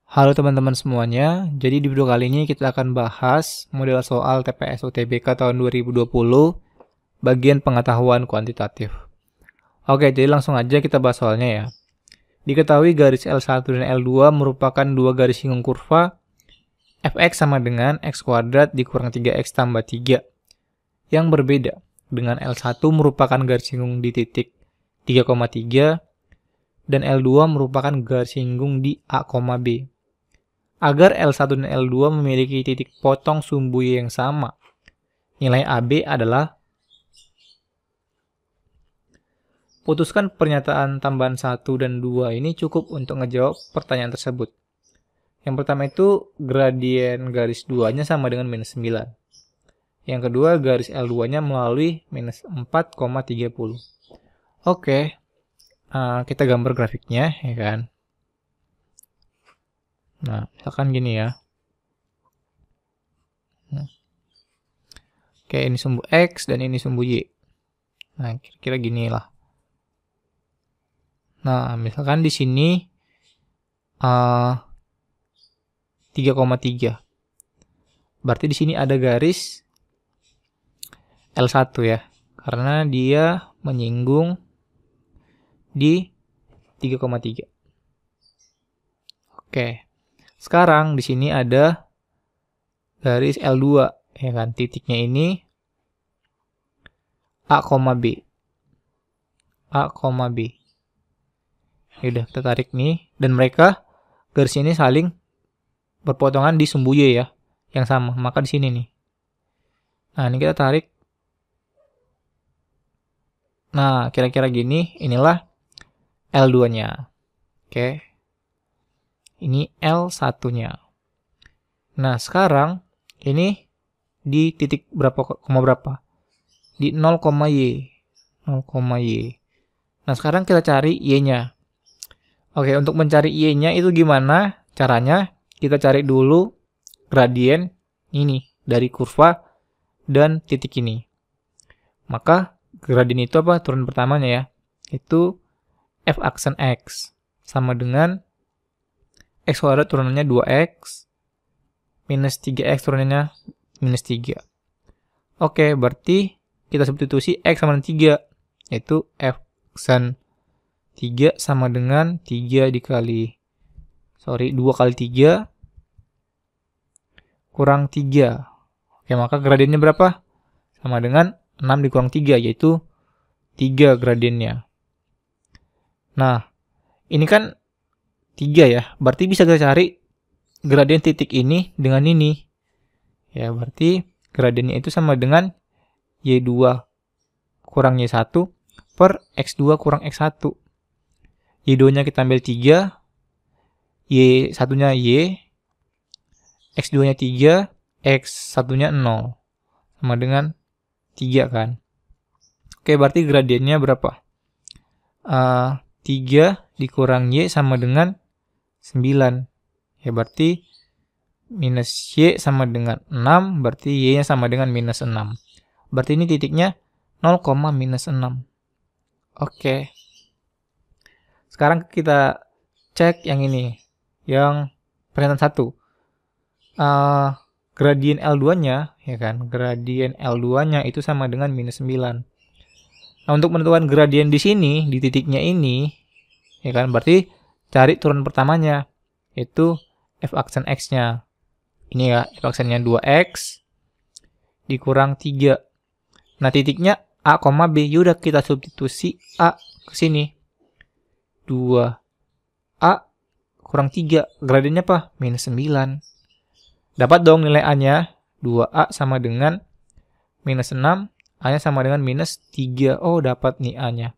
Halo teman-teman semuanya, jadi di video kali ini kita akan bahas model soal TPS UTBK tahun 2020 bagian pengetahuan kuantitatif. Oke, jadi langsung aja kita bahas soalnya ya. Diketahui garis L1 dan L2 merupakan dua garis singgung kurva fx sama dengan x kuadrat dikurang 3x tambah 3 yang berbeda dengan L1 merupakan garis singgung di titik 3,3 dan L2 merupakan garis singgung di A, B. Agar L1 dan L2 memiliki titik potong sumbu Y yang sama, nilai AB adalah putuskan pernyataan tambahan 1 dan 2 ini cukup untuk ngejawab pertanyaan tersebut. Yang pertama itu gradien garis 2-nya sama dengan minus 9. Yang kedua garis L2-nya melalui minus 4,30. Oke, kita gambar grafiknya ya kan. Nah, misalkan gini ya. Oke, ini sumbu X dan ini sumbu Y. Nah, kira-kira gini lah. Nah, misalkan di sini 3,3. Berarti di sini ada garis L1 ya. Karena dia menyinggung di 3,3. Oke. Sekarang di sini ada garis L2 ya kan, titiknya ini A, B. A, B. Udah kita tarik nih dan mereka garis ini saling berpotongan di sumbu Y ya, yang sama. Maka di sini nih. Nah, ini kita tarik. Nah, kira-kira gini, inilah L2-nya. Oke. Ini L1-nya. Nah, sekarang ini di titik berapa, di 0,Y. 0,Y. Nah, sekarang kita cari Y-nya. Oke, untuk mencari Y-nya itu gimana caranya? Kita cari dulu gradien ini dari kurva dan titik ini. Maka gradien itu apa? Turun pertamanya ya. Itu f aksen X sama dengan X kuadrat turunannya 2X minus 3X turunannya minus 3. Oke, berarti kita substitusi X sama dengan 3. Yaitu F aksen 3 sama dengan 2 kali 3 kurang 3. Oke, maka gradiennya berapa? Sama dengan 6 dikurang 3, yaitu 3 gradiennya. Nah, ini kan 3 ya, berarti bisa kita cari gradien titik ini dengan ini. Ya, berarti gradiennya itu sama dengan Y2 kurang Y1 per X2 kurang X1. Y2-nya kita ambil 3, Y1-nya Y, X2-nya 3, X1-nya 0. Sama dengan 3 kan. Oke, berarti gradiennya berapa? 3 dikurang Y sama dengan 9. Ya, berarti minus Y sama dengan 6, berarti Y-nya sama dengan minus 6. Berarti ini titiknya 0, minus 6. Oke. Sekarang kita cek yang ini. Yang pernyataan 1. Gradien L2-nya, ya kan? Gradien L2-nya itu sama dengan minus 9. Nah, untuk menentukan gradien di sini, di titiknya ini, ya kan? Berarti cari turun pertamanya, yaitu f aksen X-nya. Ini ya, f aksennya 2X dikurang 3. Nah, titiknya A, B. Yaudah, kita substitusi A ke sini. 2A kurang 3. Gradiennya apa? Minus 9. Dapat dong nilai A-nya. 2A sama dengan minus 6. A-nya sama dengan minus 3. Oh, dapat nih A-nya.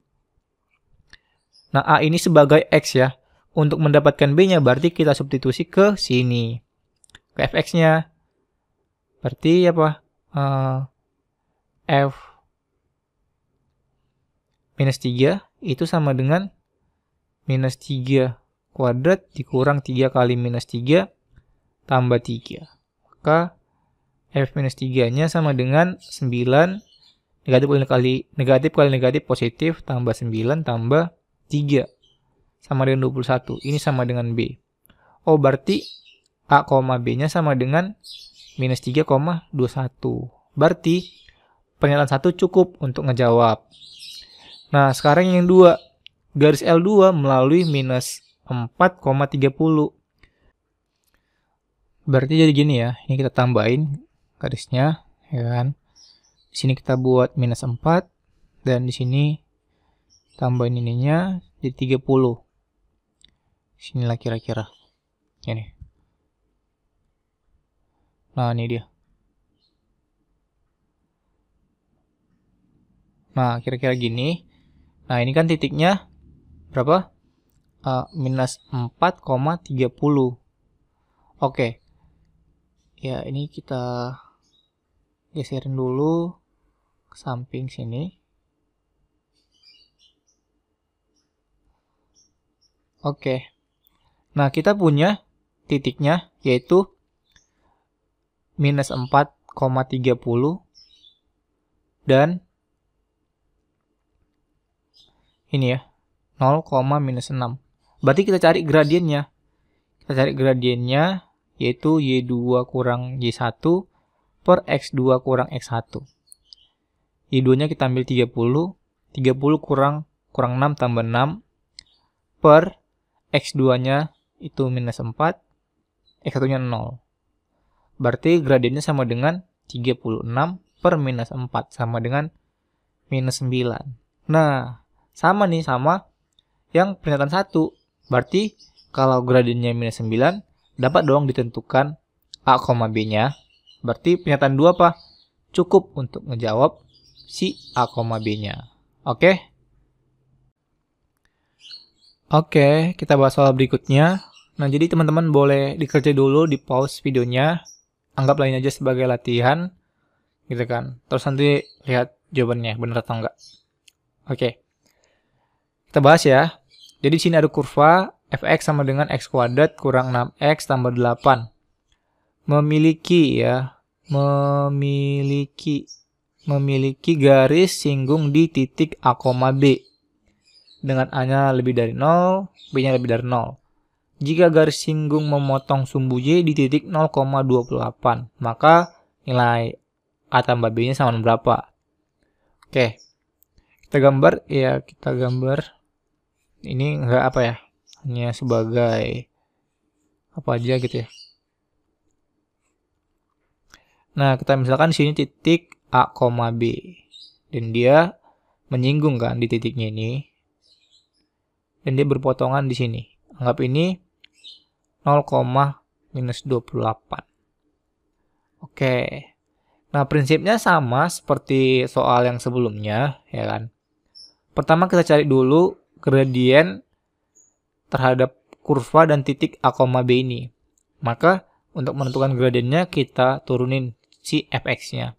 Nah, A ini sebagai X ya. Untuk mendapatkan B-nya berarti kita substitusi ke sini. Ke fx-nya. Berarti apa? F minus 3 itu sama dengan minus 3 kuadrat dikurang 3 kali minus 3 tambah 3. Maka F minus 3-nya sama dengan 9. Negatif kali negatif positif tambah 9 tambah 3. Sama dengan 21. Ini sama dengan B. Oh, berarti A, B-nya sama dengan minus 3,21. Berarti pernyataan 1 cukup untuk ngejawab. Nah, sekarang yang 2. Garis L2 melalui minus 4,30. Berarti jadi gini ya. Ini kita tambahin garisnya, ya kan? Di sini kita buat minus 4 dan di sini tambahin ininya jadi 30. Sinilah kira-kira. Ini. Nah, ini dia. Nah, kira-kira gini. Nah, ini kan titiknya berapa? Minus 4,30. Oke. Ya, ini kita geserin dulu ke samping sini. Oke. Nah, kita punya titiknya yaitu minus 4,30 dan ini ya, 0, minus 6. Berarti kita cari gradiennya. Kita cari gradiennya yaitu Y2 kurang Y1 per X2 kurang X1. Y2-nya kita ambil 30. 30 kurang 6 tambah 6 per X2-nya itu minus 4. X1-nya 0. Berarti gradiennya sama dengan 36 per minus 4. Sama dengan minus 9. Nah, sama nih sama yang pernyataan 1. Berarti kalau gradiennya minus 9, dapat dong ditentukan A, B-nya. Berarti pernyataan 2 apa? Cukup untuk ngejawab si A, B-nya. Oke? Oke, kita bahas soal berikutnya. Nah, jadi teman-teman boleh dikerja dulu, di pause videonya. Anggaplah ini aja sebagai latihan. Gitu kan. Terus nanti lihat jawabannya, benar atau enggak. Oke. Kita bahas ya. Jadi di sini ada kurva fx sama dengan x kuadrat kurang 6x tambah 8. Memiliki garis singgung di titik A, B. Dengan A-nya lebih dari 0, B-nya lebih dari 0. Jika garis singgung memotong sumbu Y di titik 0,28, maka nilai A tambah B-nya sama dengan berapa? Oke. Kita gambar ini enggak apa ya, hanya sebagai apa aja gitu ya. Nah, kita misalkan sini titik A, B dan dia menyinggung kan di titiknya ini dan dia berpotongan di sini. Anggap ini 0, minus 28. Oke. Nah, prinsipnya sama seperti soal yang sebelumnya, ya kan. Pertama kita cari dulu gradien terhadap kurva dan titik A, B ini. Maka untuk menentukan gradiennya kita turunin si fx-nya.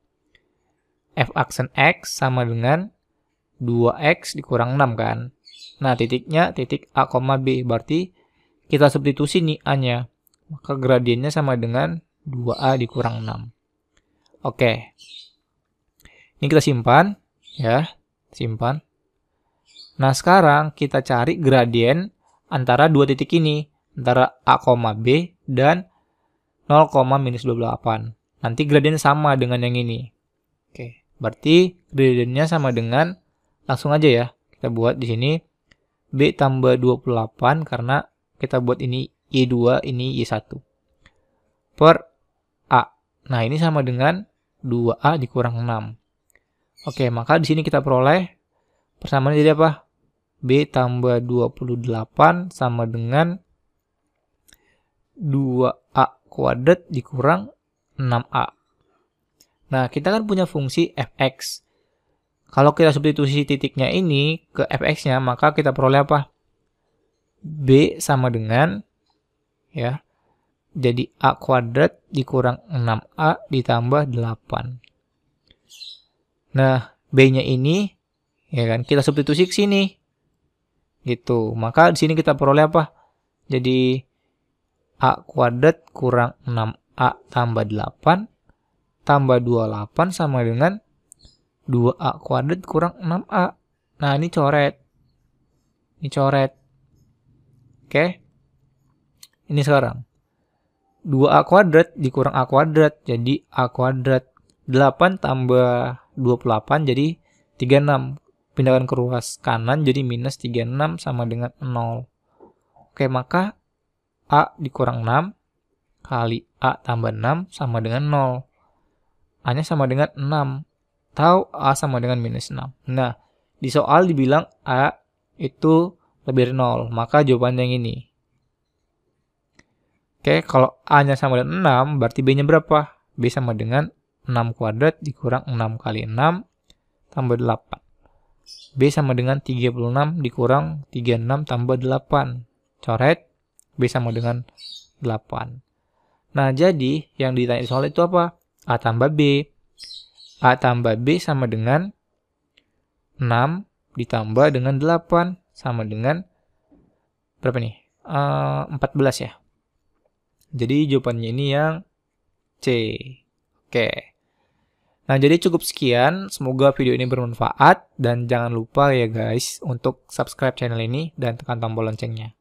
F aksen x sama dengan 2x dikurang 6 kan. Nah, titiknya titik A, B. Berarti kita substitusi nih A-nya. Maka gradiennya sama dengan 2A dikurang 6. Oke. Ini kita simpan ya. Simpan. Nah, sekarang kita cari gradien antara dua titik ini. Antara A, B dan 0, minus 28. Nanti gradiennya sama dengan yang ini. Oke. Berarti gradiennya sama dengan, langsung aja ya. Kita buat di sini B tambah 28 karena kita buat ini Y2, ini Y1. Per A. Nah, ini sama dengan 2A dikurang 6. Oke, maka di sini kita peroleh persamaan jadi apa? B tambah 28 sama dengan 2A kuadrat dikurang 6A. Nah, kita kan punya fungsi fx. Kalau kita substitusi titiknya ini ke fx-nya, maka kita peroleh apa? B sama dengan, ya, jadi A kuadrat dikurang 6A ditambah 8. Nah, B-nya ini, ya kan, kita substitusi ke sini. Gitu. Maka di sini kita peroleh apa? Jadi A kuadrat kurang 6A tambah 8 tambah 28 sama dengan 2A kuadrat kurang 6A. Nah, ini coret. Ini coret. Oke. Ini sekarang. 2A kuadrat dikurang A kuadrat, jadi A kuadrat. 8 tambah 28 jadi 36. Pindahkan ke ruas kanan jadi minus 36 sama dengan 0. Oke, maka A dikurang 6 kali A tambah 6 sama dengan 0. A-nya sama dengan 6. Atau A sama dengan minus 6. Nah, di soal dibilang A itu lebih dari 0. Maka jawabannya yang ini. Oke, kalau A-nya sama dengan 6, berarti B-nya berapa? B sama dengan 6 kuadrat dikurang 6 kali 6 tambah 8. B sama dengan 36 dikurang 36 tambah 8. Coret, B sama dengan 8. Nah, jadi yang ditanya di soal itu apa? A tambah B. A tambah B sama dengan 6 ditambah dengan 8 sama dengan berapa nih? 14 ya. Jadi jawabannya ini yang C. Oke. Nah, jadi cukup sekian. Semoga video ini bermanfaat. Dan jangan lupa ya guys, untuk subscribe channel ini dan tekan tombol loncengnya.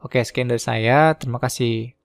Oke, sekian dari saya. Terima kasih.